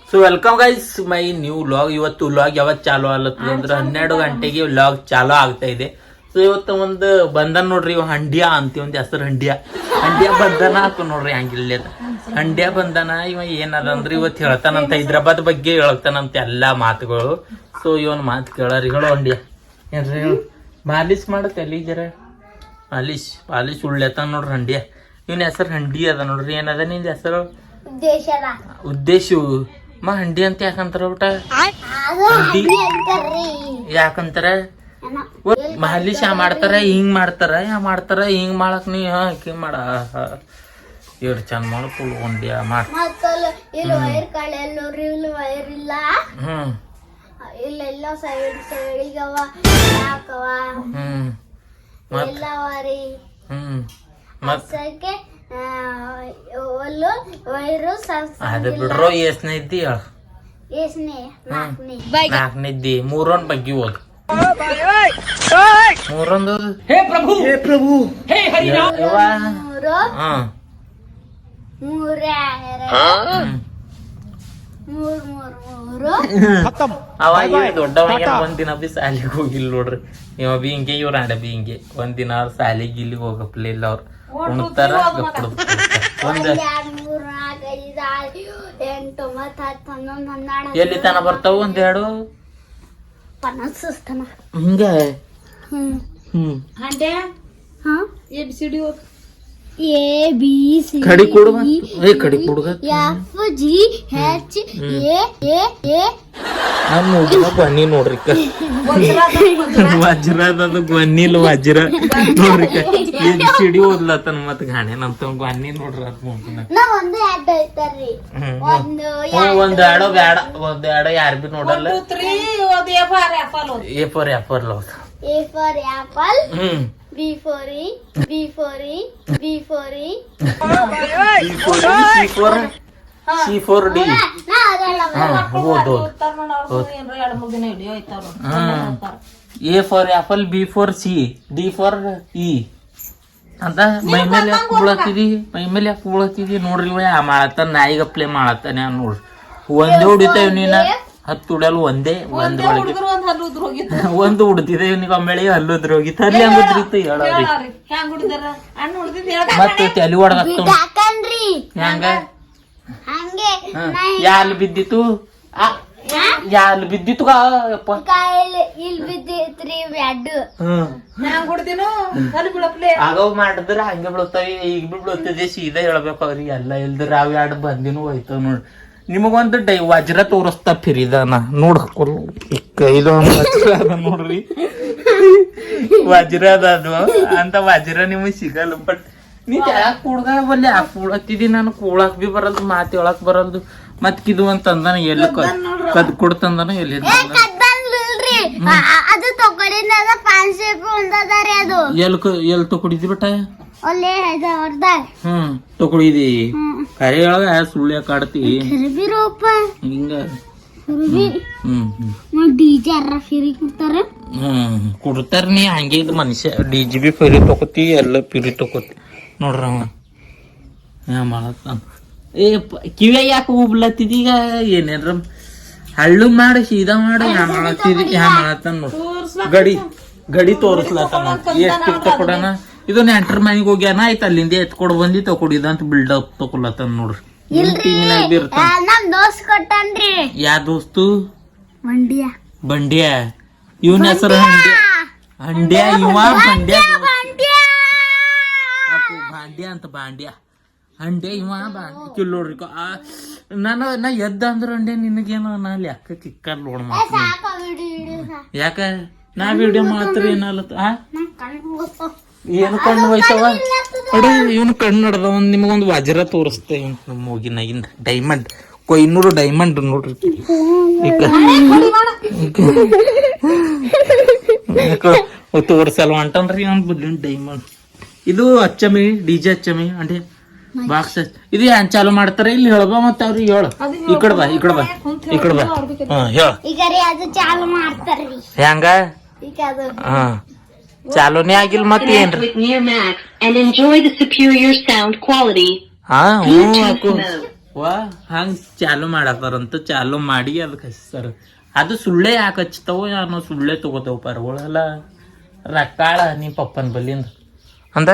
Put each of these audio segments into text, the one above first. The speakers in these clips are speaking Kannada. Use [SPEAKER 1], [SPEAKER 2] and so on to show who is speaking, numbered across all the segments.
[SPEAKER 1] So welcome guys my new vlog. ಇವತ್ತು ವ್ಲಾಗ್ ಯಾವತ್ತು ಚಾಲು ಆಲತ್ತದ ಅಂದ್ರೆ 12 ಗಂಟೆಗೆ ವ್ಲಾಗ್ ಚಾಲು ಆಗ್ತಾ ಇದೆ. ಸೊ ಇವತ್ತು ಒಂದು ಬಂಧನ ನೋಡ್ರಿ, ಇವ್ ಹಂಡ್ಯಾ ಅಂತೀವಿ, ಒಂದು ಹೆಸರು ಹಂಡ್ಯಾ ಬಂಧನ ಹಾಕು ನೋಡ್ರಿ. ಹಂಗಿಲ್ಲ ಹಂಡ್ಯಾ ಬಂಧನ. ಇವ ಏನದ ಅಂದ್ರೆ ಇವತ್ತು ಹೇಳ್ತಾನಂತ ಹೈದ್ರಾಬಾದ್ ಬಗ್ಗೆ ಹೇಳ್ತಾನಂತ ಎಲ್ಲಾ ಮಾತುಗಳು. ಸೊ ಇವನ್ ಮಾತು ಕೇಳರಿ. ಹೇಳೋ ಹಂಡ್ಯಾ ಏನ್ರಿ ಹೇಳು. ಮಾಲೀಶ್ ಮಾಡತ್ತೆ ಅಲ್ಲಿ ಜರ ಪಾಲಿಶ್ ಉಳ್ಳೆತಾನ ನೋಡ್ರಿ ಹಂಡ್ಯಾ. ಇವನ್ ಹೆಸರು ಹಂಡಿ ಅದ ನೋಡ್ರಿ. ಏನದ ನಿಂದ ಹೆಸರು? ಉದ್ದೇಶ ಹಂಡಿ ಅಂತ ಯಾಕಂತಾರ ಊಟ? ಯಾಕಂತಾರ ಮಾಲೀಶ್ ಮಾಡ್ತಾರ, ಹಿಂಗ್ ಮಾಡ್ತಾರ, ಮಾಡ್ತಾರ ಹಿಂಗ್ ಮಾಡಕ್ ನೀ ಹಿಂಗ್ ಮಾಡ ಎಷ್ಟು ಚಂದ ಮಾಡ್ಕೊಳ್ ಹಂಡ್ಯಾ ಮಾಡ. ಅದ ಬಿಡ್ರೋ ಎಸ್ನೇ ಇದ್ದಿ ಹೇಳ. ನಾಲ್ಕನೇ ಇದ್ದಿ. ಮೂರೊಂದ್ ಬಗ್ಗೆ ಹೋದ್. ಮೂರೊಂದು ಹೇ ಪ್ರಭು ಹೇ ಹರಿರಾಮ. ಅವಾಗ ದೊಡ್ಡವಾಗ ಒಂದಿನ ಬಿ ಸಾಲಿಗೆ ಹೋಗಿಲ್ಲ ನೋಡ್ರಿ. ಇವ ಬಿ ಹಿಂಗೆ, ಇವ್ರ ಆಡ ಬಿ ಹಿಂಗೆ. ಒಂದಿನ ಅವ್ರ ಸಾಲಿಗೆ ಇಲ್ಲಿ ಹೋಗಪ್ಲೆ ಇಲ್ಲ. ಅವ್ರು ಉಣ್ತಾರ ಎಲ್ಲಿ ತನ ಬರ್ತಾವ ಒಂದೆರಡು ಹಿಂಗ. ಕಡಿ ಕೊಡು, ಕಡಿ ಕೊಡುಗ. ಬನ್ನಿ ನೋಡ್ರಿ, ವಜ್ರದ ಬನ್ನಿಲ್ ವಜ್ರ ನೋಡ್ರಿ. ಸಿಡಿ ಓದ್ಲತ್ತನ ಮತ್ ಗಾಣೆ ನಮ್ತ ಬನ್ನಿ ನೋಡ್ರಿ. ಒಂದ್ ಎರಡೋ ಬ್ಯಾಡ, ಒಂದ್ ಎರಡೋ ಯಾರು ಬಿ ನೋಡಲ್ಲ. A for apple. B for E, B for E, B for E, C for D. A for apple, B for C, D for E. ಅಂತ ಮೈ ಮೇಲೆ ಯಾಕೆ ಬೀಳತ್ತಿದಿ ನೋಡ್ರಿ. ಮಾಡತ್ತ ನಾಯಿಗ ಪ್ಲೇ ಮಾಡತ್ತಾನೆ ನೋಡ್ರಿ. ಒಂದೇ ಹೊಡಿತಾವ ನೀನ, 10 ಉಡಲ್ ಒಂದೇ. ಒಂದು ಉಡ್ತಿದೆ ಇವನಿಗೆ. ಒಮ್ಮೆಳೆ ಹಲ್ಲುದ್ರ ಹೋಗಿತ್ತು. ಅಲ್ಲಿ ಹಂಗುದ್ರಿತ್ತು ಹೇಳೋರಿ. ಮತ್ತೆ ತಲೆ ಹೊಡೆದಾಗ್ತಾವ ಹೆಂಗ. ಯಾಲ್ ಬಿದ್ದಿತ್ತು? ಯಾಲ್ ಬಿದ್ದಿತ್ತು? ಆಗವ್ ಮಾಡಿದ್ರ ಹಂಗೆ ಬೀಳ್ತಾವ. ಈಗ ಬಿ ಬೀಳ್ತದೆ. ಸೀದಾ ಹೇಳ್ಬೇಕು ಅವ್ರಿಗೆ. ಎಲ್ಲ ಇಲ್ದ್ರ ಅವ್ ಎರಡು ಬಂದಿನೂ ಹೋಯ್ತಾವ ನೋಡ್ರಿ. ನಿಮಗೊಂದು ವಜ್ರ ತೋರಿಸ್ತಾ ಫಿರಿದಾನ ನೋಡ್ಕೊಲ್. ಕೈಲ ವಜ್ರ ಅದ ನೋಡ್ರಿ. ವಜ್ರ ಅದ ಅಂತ ವಜ್ರ ನಿಮಗ್ ಸಿಗಲ್ಲ. ಬಟ್ ನೀ ಯಾಕೆ ಕೂಡ್ಗ ಬಲ್ಲಿ ಯಾಕೆ ಕೂಡತ್ತಿದಿ? ನಾನು ಕೂಳಕ್ ಬಿ ಬರಲ್ದು, ಮಾತು ಹೇಳಕ್ ಬರಲ್ದು. ಮತ್ ಕಿದು ಅಂತಂದಾನ ಎಲ್ಲಿ ಕದ್ ಕೊಡ್ತಂದಾನ ಎಲ್ಲಿ ಎಲ್ ತಕೊಡಿದಿ ಬಟ್ಟ? ತಕೊಡಿದಿ ಕರೆ ಒಳಗ ಸುಳ್ಳ್ಯ ಕಾಡ್ತಿ ಹಿಂಗ. ಕೊಡ್ತಾರ. ನೀ ಹಂಗೆ ಇದು ಮನುಷ್ಯ. DJ ಬಿ ಫಿರಿ ತಗೋತಿ, ಎಲ್ಲ ಫಿರಿ ತಗೋತಿ ನೋಡ್ರ. ಮಾಡತ್ತ ಕಿವಿಯಾಗ ಯಾಕೆ ಹೋಗ್ಲತ್ತಿದೀಗ? ಏನೇನ್ರ ಹಳ್ಳು ಮಾಡಿ ಸೀದಾ ಮಾಡಿ ಮಾಡತ್ತಿದಿ. ಮಾಡತ್ತ ನೋಡ್ರಿ. ಗಡಿ ತೋರಿಸ್ಲತ್ತ. ಎಷ್ಟು ತಕೊಡಣ. ಇದು ನೆಂಟ್ರ ಮನೆಗೆ ಹೋಗ್ಯಾನ. ಆಯ್ತು ಅಲ್ಲಿಂದ ಎತ್ಕೊಡ್ ಬಂದಿ ತಕೊಡಿದ ಅಂತ ಬಿಲ್ಡಪ್ ತಕೊಲತ್ತ ನೋಡ್ರಿ. ಯಾ ದೋಸ್ತು? ಬಂಡ್ಯಾ. ಇವನ ಹೆಸರು ಹಂಡ್ಯಾ. ಇವ ಬಂಡ್ಯಾ ಬಾಂಡ್ಯಾ ಅಂತ. ಬಾಂಡ್ಯಾ ಹಂಡೆ ಇವ ಕಿಲ್ ನೋಡ್ರಿ. ನಾ ಎದ್ದ ಅಂದ್ರ ಹಂಡೆ ನಿನಗೇನು ನಾ ಲೆಕ್ಕ ಕಿಕ್ಕ ನೋಡ್ ಮಾಡ್ತೀನಿ. ಯಾಕ ನಾ ವಿಡಿಯೋ ಮಾಡ್ತಾರ ಏನಲ್ಲತ್ತ? ಏನು ಕಣ್ಣು ಹೋಯ್ತವ ಅಡಿ. ಇವನು ಕಣ್ಣು ನಡ್ದ. ಒಂದ್ ನಿಮಗೊಂದು ವಜ್ರ ತೋರಿಸ್ತೆ. ಇವ್ ಮೂಗಿನಾಗಿಂದ ಡೈಮಂಡ್, 500 ಡೈಮಂಡ್ ನೋಡ್ರಿ. ತೋರ್ಸಲ್ ಹೊಂಟನ್ರಿ ಅವ್ನ ಬುದ್ಧಿನ ಡೈಮಂಡ್. ಇದು ಅಚ್ಚಮಿ, DJ ಅಚ್ಚಮಿ ಅಂಡೆ ಬಾಕ್ಸ್. ಇದು ಏನ್ ಚಾಲು ಮಾಡ್ತಾರ ಇಲ್ಲಿ ಹೇಳ್ಬ. ಮತ್ತ ಅವ್ರಿಗೆ ಹೇಳ. ಈ ಕಡೆ ಬಾ. ಹೆಂಗ ಚಾಲೂನೇ ಆಗಿಲ್ಲ ಮತ್ತೆ ಏನ್ರಿ? ವಾ ಹಂಗ್ ಚಾಲು ಮಾಡತ್ತಾರಂತ ಚಾಲು ಮಾಡಿ ಅದಕ್ಕೆ ಹಚ್ತಾರ. ಅದು ಸುಳ್ಳೆ ಯಾಕೆ ಹಚ್ತಾವೋ ಯಾರೋ ಸುಳ್ಳೆ ತಗೋತಾವ ಪರ್ಗೊಳಲ್ಲ ರಕ್ಕಾಳ ನೀ ಪಪ್ಪನ ಬಲ್ಲಿಂದ ಅಂದ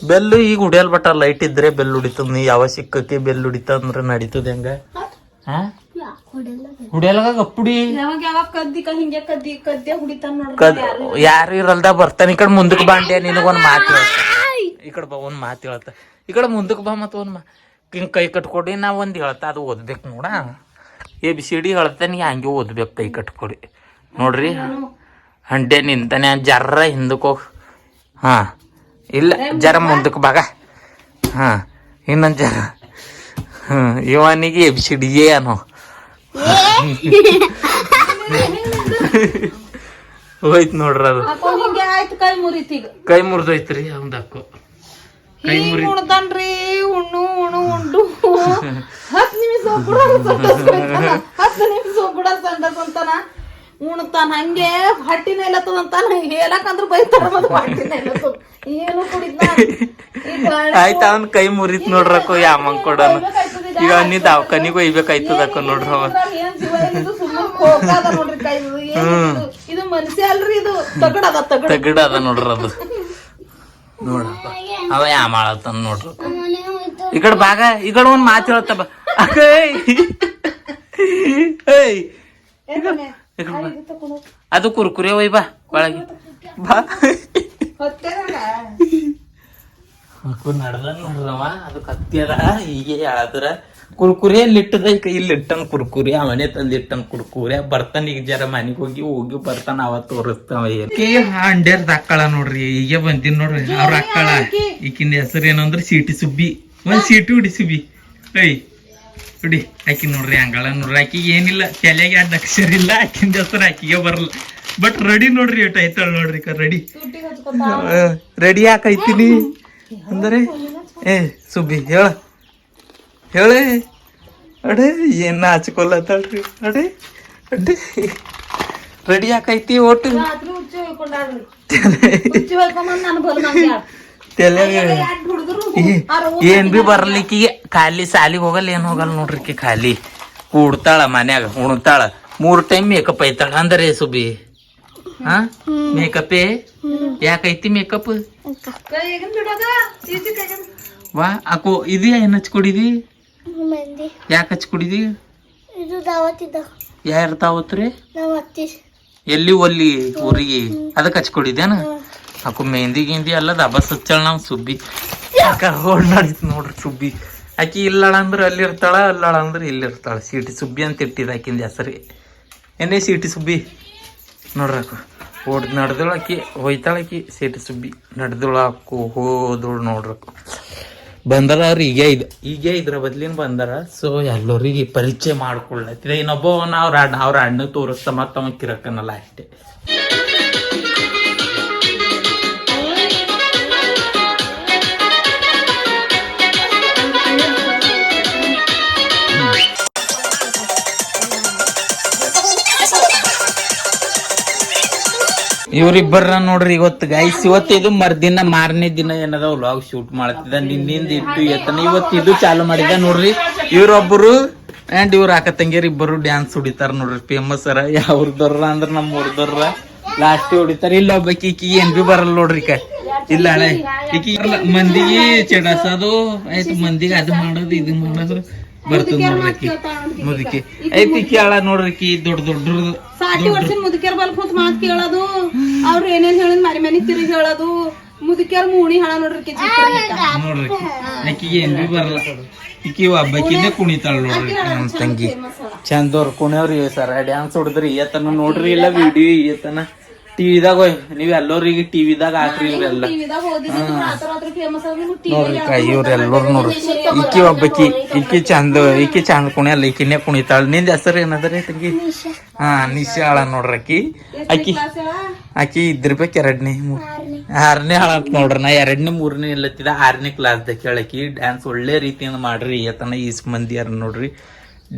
[SPEAKER 1] ಬೆಲ್ಲು ಈಗ ಉಡಿಯಲ್ ಬಟ್ಟ ಲೈಟ್ ಇದ್ರೆ ಬೆಲ್ ಉಡಿತದ. ನೀ ಯಾವ ಸಿಕ್ಕಕ್ಕೆ ಬೆಲ್ ಉಡಿತ ಅಂದ್ರೆ ನಡೀತದ ಹೆಂಗ ಹುಡಿಯಲ್ಗ ಗಪ್ಪುಡಿ ಯಾರು ಇರಲ್ದ ಬರ್ತಾನ. ಈ ಕಡೆ ಮುಂದಕ್ಕೆ ಬಾಂಡ್ಯ ನಿನಗೊಂದ್ ಮಾತು ಈ ಕಡೆ ಬಾ ಒಂದ್ ಮಾತು ಹೇಳ್ತ ಈ ಕಡೆ ಮುಂದಕ್ಕೆ ಬಾ ಮತ್ತ ಒಂದ್ ಹಿಂಗ್ ಕೈ ಕಟ್ಕೊಡಿ ನಾ ಒಂದ್ ಹೇಳ್ತ ಅದು ಓದ್ಬೇಕು ನೋಡ. ABCD ಹೇಳ್ತಾನೆ ಹಂಗೆ ಓದ್ಬೇಕು ಕೈ ಕಟ್ಕೊಡಿ ನೋಡ್ರಿ. ಹಂಡೆ ನಿಂತಾನೆ ಜರ್ರ ಹಿಂದಕ್ಕೆ ಹೋಗ್. ಹಾ ಇಲ್ಲ ಜರ ಮುಂದಕ್ಕೆ ಬಾಗ. ಹಾ ಇನ್ನೊಂದ್ ಜರ. ಇವನಿಗೆ ABCD ಏನೋ ಹೋಯ್ತು ನೋಡ್ರಿ. ಅದು ಕೈ ಮುರಿದೋಯ್ತ್ರಿ ಅವಂದಕ್ಕು ಕೈ ಮುರಿ
[SPEAKER 2] ಉಣ್ತಾನ್ರಿ. ಉಣ್ಣು ಉಣ್ಣು ಉಂಡು 10 ನಿಮಿಷ ಕೂಡ ಸಂಡಸ್ ಅಂತಾನ ಉಣ್ತಾನ. ಹಂಗೆ ಹೊಟ್ಟಿನ ಇಲ್ಲತ್ತದಂತಾನ ಹೇಳಕಂದ್ರ ಬೈತಾರ. ಏನು ಕುಡಿದ
[SPEAKER 1] ಆಯ್ತ ಅವನ್ ಕೈ ಮುರಿತ್ ನೋಡ್ರಕ್ಕ ಯಾಮಂಗ್ ಕೊಡೋಣ. ಈಗ ನೀ ದವಾಖಾನಿಗೆ ಒಯ್ಬೇಕಾಯ್ತದಕ್ಕ ನೋಡ್ರ. ಅವ
[SPEAKER 2] ಇದು ಮನುಷ್ಯ ಅಲ್ರಿ, ಇದು ತಗಡದ
[SPEAKER 1] ತಗಡದ ನೋಡ್ರ. ಅದು ನೋಡ್ರಪ್ಪ ಅವ ಯಾ ಮಾಡತ್ತನ್ ನೋಡ್ರ. ಈ ಕಡೆ ಬಾಗ ಈ ಕಡೆ ಒಂದ್ ಮಾತು ಹೇಳ್ತ ಬಾ. ಅದು ಕುರ್ಕುರೆ ಒಯ್ ಬಾ ಒಳಗೆ ಬಾ. ನಡ್ದ ನೋಡ್ರವ ಅದು ಕತ್ತಿಯದ ಹೀಗೆ ಹೇಳದ್ರ ಕುರ್ಕುರಿ ಇಟ್ಟದ ಇಲ್ಲಿ ಇಟ್ಟನ್ ಕುರ್ಕುರಿ ಅವನೇ ತಂದ್ ಇಟ್ಟನ್ ಕುರ್ಕುರಿ ಬರ್ತಾನ. ಈಗ ಜರ ಮನೆಗೆ ಹೋಗಿ ಬರ್ತಾನ ಅವ ತೋರಿಸ್ತಾವ. ಅಂಡ್ಯಾರ ಅಕ್ಕಳ ನೋಡ್ರಿ ಈಗ ಬಂತೀನಿ ನೋಡ್ರಿ. ಅವ್ರ ಅಕ್ಕಳ ಈಕಿಂದ ಹೆಸರು ಏನಂದ್ರ ಸೀಟಿ ಸುಬ್ಬಿ. ಒಂದ್ ಸೀಟಿ ಹುಡಿ ಸುಬ್ಬಿ ಐ ಹುಡಿ ಆಕಿ ನೋಡ್ರಿ ಹಂಗಳ ನೋಡ್ರಿ. ಆಕಿಗೆ ಏನಿಲ್ಲ ತಲೆಗೆ ಅಡ್ಡ ಅಕ್ಷರ ಇಲ್ಲ. ಆಕಿಂದ ಹೆಸರು ಆಕಿಗೆ ಬರಲ್ಲ. ಬಟ್ ರೆಡಿ ನೋಡ್ರಿ ಏಟ್ ಆಯ್ತಾಳ ನೋಡ್ರಿ. ರೆಡಿ ರೆಡಿ ಯಾಕೈತೀನಿ ಅಂದ್ರೆ ಸುಬ್ಬಿ ಹೇಳೆ ಅಡೆ ಏನ ಹಚ್ಕೊಲ್ಲತ್ತಾಳ್ರಿ. ಅಡೆ ಅಡೆ ರೆಡಿ ಯಾಕೈತಿ ಒಟ್ಟು ಏನ್ ಬಿ ಬರ್ಲಿಕ್ಕಿಗೆ ಖಾಲಿ ಸಾಲಿಗೆ ಹೋಗಲ್ಲ ಏನ್ ಹೋಗಲ್ಲ ನೋಡ್ರಿ. ಖಾಲಿ ಕೂಡ್ತಾಳ ಮನ್ಯಾಗ ಉಣ್ತಾಳ 3 ಟೈಮ್ ಮೇಕಪ್ ಐತಾಳ ಅಂದ್ರೆ ಸುಬ್ಬಿ. ಹಾ ಮೇಕಪ್ ಯಾಕೈತಿ ಮೇಕಪ್ ವಾ ಅಕೋ ಇದು ಏನ್ ಹಚ್ಕೊಡಿದಿ? ಯಾಕೆ ಹಚ್ಕೊಡಿದಿ? ಯಾರ ತಾವತ್ರಿ ಎಲ್ಲಿ ಒಲ್ಲಿ ಊರಿಗೆ ಅದಕ್ಕೆ ಹಚ್ಕೊಡಿದೇನ? ಅಕು ಮೆಹಂದಿ ಗಿಂದಿ ಎಲ್ಲ ದಬಸ್ ಹಚ್ಚಳ ನಾವ್ ಸುಬ್ಬಿ. ನಡೀತ್ ನೋಡ್ರಿ ಸುಬ್ಬಿ. ಆಕಿ ಇಲ್ಲಳ ಅಂದ್ರ ಅಲ್ಲಿ ಇರ್ತಾಳ, ಅಲ್ಲಳ ಅಂದ್ರ ಇಲ್ಲಿ ಇರ್ತಾಳ. ಸೀಟಿ ಸುಬ್ಬಿ ಅಂತ ಇಟ್ಟಿದ ಆಕಿಂದ ಹೆಸರಿ. ಏನೇ ಸೀಟಿ ಸುಬ್ಬಿ ನೋಡ್ರಿ. ಅಕ್ಕ ಓಡ್ ನಡ್ದಳ ಆಕಿ ಹೋಯ್ತಾಳಕಿ ಸೀಟಿ ಸುಬ್ಬಿ ನಡ್ದಳ ಅಕ್ಕು ಹೋದಳು ನೋಡ್ರಕ್ಕು. ಬಂದಾರ ಅವ್ರು ಈಗ ಇದ್ರ ಬದ್ಲಿನ ಬಂದಾರ. ಸೊ ಎಲ್ಲರಿಗೆ ಪರಿಚಯ ಮಾಡ್ಕೊಳ್ಳತ್ತಿದೆ. ಇನ್ನೊಬ್ಬವನ್ನ ಅವ್ರ ಅಣ್ಣ ತೋರಿಸ್ತಾ ಮತ್ತ ಅವ ಕಿರಕನಲ್ಲ ಅಷ್ಟೇ. ಇವ್ರಿಬ್ಬರ ನೋಡ್ರಿ ಇವತ್ತು ಗೈಸ್. ಇವತ್ತು ಇದು ಮರ್ದಿನ ಮಾರನೇ ದಿನ ಏನದ ವ್ಲಾಗ್ ಶೂಟ್ ಮಾಡ್ತಿದ್ದ. ನಿನ್ನಿಂದ ಇಟ್ಟು ಎತ್ತನ ಇವತ್ತು ಇದು ಚಾಲು ಮಾಡಿದ ನೋಡ್ರಿ. ಇವ್ರೊಬ್ಬರು ಅಂಡ್ ಇವ್ರ ಅಕ್ಕ ತಂಗಿಯರ್ ಇಬ್ಬರು ಡ್ಯಾನ್ಸ್ ಹೊಡಿತಾರ ನೋಡ್ರಿ. ಫೇಮಸ್ ಅರ ಯಾವ್ರದವ್ರ ಅಂದ್ರ ನಮ್ಮ ಊರ್ದವ್ರ ಲಾಸ್ಟ್ ಹೊಡಿತಾರ. ಇಲ್ಲ ಒಬ್ಬಕಿ ಈಕಿ ಏನ್ ಬಿ ಬರಲ್ಲ ನೋಡ್ರಿ. ಇಲ್ಲ ಹಳೆ ಈಕಿ ಮಂದಿಗೆ ಚೆಡಸೋದು ಆಯ್ತು, ಮಂದಿಗೆ ಅದು ಮಾಡೋದು ಇದು ಮಾಡೋದು ಬರ್ತದ ನೋಡ್ರಿ. ಮುದುಕಿ ಐತಿ ಈಕಿ ಆಳ ನೋಡ್ರಿ. ದೊಡ್ಡ
[SPEAKER 2] ಸಾಟಿ ವರ್ಷ ಮುದುಕಿಯರ್ ಬಲ್ ಕೂತ್ ಮಾತ್ ಕೇಳೋದು, ಅವ್ರು ಏನೇನ್ ಹೇಳಿದ್ ಮರಿ ಮನಿ ತಿರುಗಿ ಹೇಳೋದು. ಮುದುಕಿಯರ್ ಮೂಣಿ ಹಣ ನೋಡ್ರಿ
[SPEAKER 1] ನೋಡ್ರಿ. ಆಕಿಗೆ ಏನ್ ಬಿ ಬರಲ್ಲ. ಈಕಿ ಒಬ್ಬಕಿನೇ ಕುಣಿತಾಳ ನೋಡ್ರಿ ನಮ್ ತಂಗಿ. ಚಂದವ್ರ ಕುಣಿಯವ್ರಿ ಸರ ಡ್ಯಾನ್ಸ್ ಹೊಡೆದ್ರಿ ಈತನ ನೋಡ್ರಿ. ಇಲ್ಲ ವಿಡಿಯೋ ಈತನ ಟಿವಿದಾಗ ನೀವ್ ಎಲ್ಲರಿಗೆ ಟಿವಿದಾಗ ಹಾಕ್ರಿ. ಇವ್ರೆಲ್ಲ ನೋಡ್ರಿ ಇವ್ರೆಲ್ಲರು ನೋಡ್ರಿ. ಈಕಿ ಒಬ್ಬಕಿ ಈಕಿ ಚಂದ ಕುಣಿಯಲ್ಲ. ಈಕಿನೇ ಕುಣಿತಾಳ. ನಿಂದ ಹೆಸರು ಏನದ್ರಿ ತಂಗಿ? ಹಾ ನಿಶಾ ಆಳ ನೋಡ್ರಿ. ಆಕಿ ಇದ್ದಿರ್ಬೇಕು 6ನೇ ಹಾಳ ಅಂತ ನೋಡ್ರಿ. ನಾ 2ನೇ 3ನೇ ಇಲ್ಲತ್ತಿದ 6ನೇ ಕ್ಲಾಸ್ದಾಗ ಕೇಳಕಿ ಡ್ಯಾನ್ಸ್ ಒಳ್ಳೆ ರೀತಿಯಿಂದ ಮಾಡ್ರಿ. ಈತನ ಈಸ್ ಮಂದಿ ಯಾರ ನೋಡ್ರಿ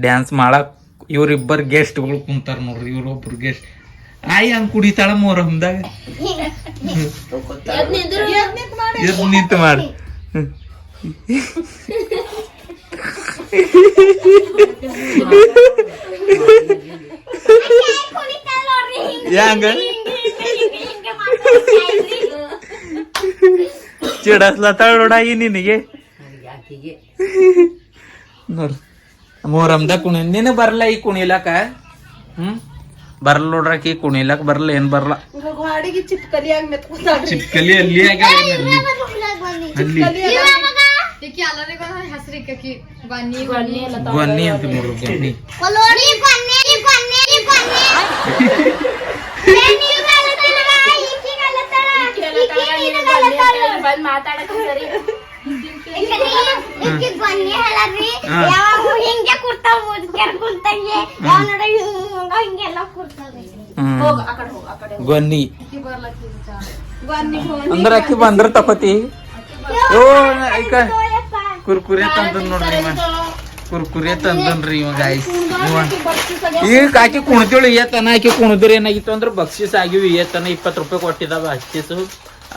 [SPEAKER 1] ಡ್ಯಾನ್ಸ್ ಮಾಡಕ್. ಇವ್ರಿಬ್ಬರು ಗೆಸ್ಟ್ಗಳು ಕುಂತಾರ ನೋಡ್ರಿ. ಇವ್ರೊಬ್ರು ಗೆಸ್ಟ್ ಆಯ್ ಹಂಗ್ ಕುಡಿತಾಳ ಮೊಹರಂದಾಗ. ನಿಂತು ಮಾಡಿ ಹೆಂಗ ಚಿಡಸ್ಲತ್ತಾಳ ನೋಡಾಗಿ ನಿನಗೆ ನೋಡ್ರಿ ಮೂರಮ್ದ ಕುಣಿ ನಿನಗ್ ಬರಲ್ಲ ಈ ಕುಣಿಲಕ ಬರಲ್ಲ ನೋಡ್ರಕಿ ಕುಣಿಲಕ್ ಬರಲ್ಲ ಏನ್ ಬರಲ್ಲ
[SPEAKER 2] ಗಾಡಿಗೆ ಚಿಪ್ಕಲಿಯಾಗಿ ಮೆತ್ಕೊತಾಳ್ರಿ
[SPEAKER 1] ಚಿಪ್ಕಲಿ ಅಲ್ಲಿ ಗೊನ್ನಿ ಅಂತ ನೋಡ್ರಿ ಗೊನ್ನಿ ಅಂದ್ರ ಅಕ್ಕಿ ಬಂದ್ರ ತಕೋತಿ ಓ ಈಗ ಕುರ್ಕುರೆ ತಂದನ್ ನೋಡ್ರಿ ಇವ ಕುರ್ಕುರೆ ತಂದನ್ರಿ ಇವ ಗಾಯ್ಸ್ ಈಗ ಆಕಿ ಕುಣ್ತಿಳು ಏತನ ಆಕಿ ಕುಣದ್ರ ಏನಾಗಿತ್ತು ಅಂದ್ರ ಬಕ್ಷಿಸ್ ಆಗಿವಿ ಏತನ 20 ರೂಪಾಯಿ ಕೊಟ್ಟಿದಾವ ಬಕ್ಷಿಸು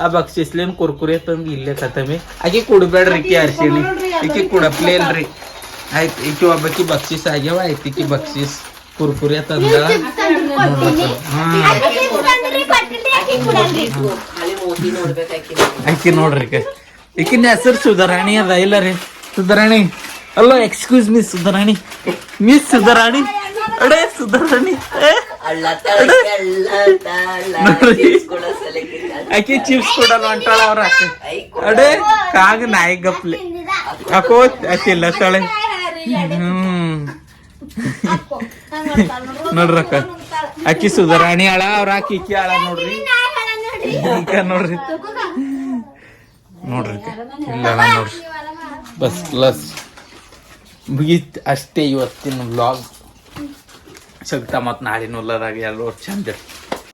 [SPEAKER 1] ಆ ಬಕ್ಷಿಸ್ಲೇನ್ ಕುರ್ಕುರೆ ತಂದ್ ಇಲ್ಲೇ ಖತಮಿ ಆಕಿ ಕುಡ್ಬೇಡ್ರಿ ಈಕಿ ಅರ್ಶಿಣಿ ಈಕಿ ಕುಡಪ್ಲೇ ಇಲ್ರಿ ಆಯ್ತು ಈಕಿ ಒಬ್ಬಕಿ ಬಕ್ಷಿಸ್ ಆಗ್ಯಾವ ಆಯ್ತು ಈಕಿ ಬಕ್ಷಿಸ್ ಕುರ್ಕುರೆ ತಂದ ಆಕಿ ನೋಡ್ರಿ ಈಕಿನ ಹೆಸರು ಸುಧಾರಾಣಿ ಅದ ಇಲ್ಲ ರೀ ಸುಧಾರಾಣಿ ಅಲ್ಲೋ excuse miss Sudharani miss Sudharani ಅಡೇ ಸುಧಾರಾಣಿ ಆಕಿ ಚಿಪ್ಸ್ ಕೊಡಲ್ಲ ಅಂಟಾಳ ಅವ್ರ ಅಡೇ ಕಾಗ ನಾಯಿ ಗಪ್ಲೆ ಅಕೋ ಅಕ್ಕಿಲ್ಲ ತಳೆ ನೋಡ್ರಕ್ಕ ಅಕ್ಕಿ ಸುಧಾರಾಣಿ ಆಳ ಅವ್ರ ಆಕಿ ಇಕ್ಕಿ ಆಳ ನೋಡ್ರಿ ನೋಡ್ರಿ ನೋಡ್ರಿ ಇಲ್ಲ ನೋಡ್ರಿ ಬಸ್ ಪ್ಲಸ್ ಮುಗೀತ್ ಅಷ್ಟೇ ಇವತ್ತಿನ ವ್ಲಾಗ್ ಸಿಗ್ತಾ ಮತ್ ನಾಳಿನ ಹೊಲದಾಗ ಎಲ್ಲರೂ ಚಂದ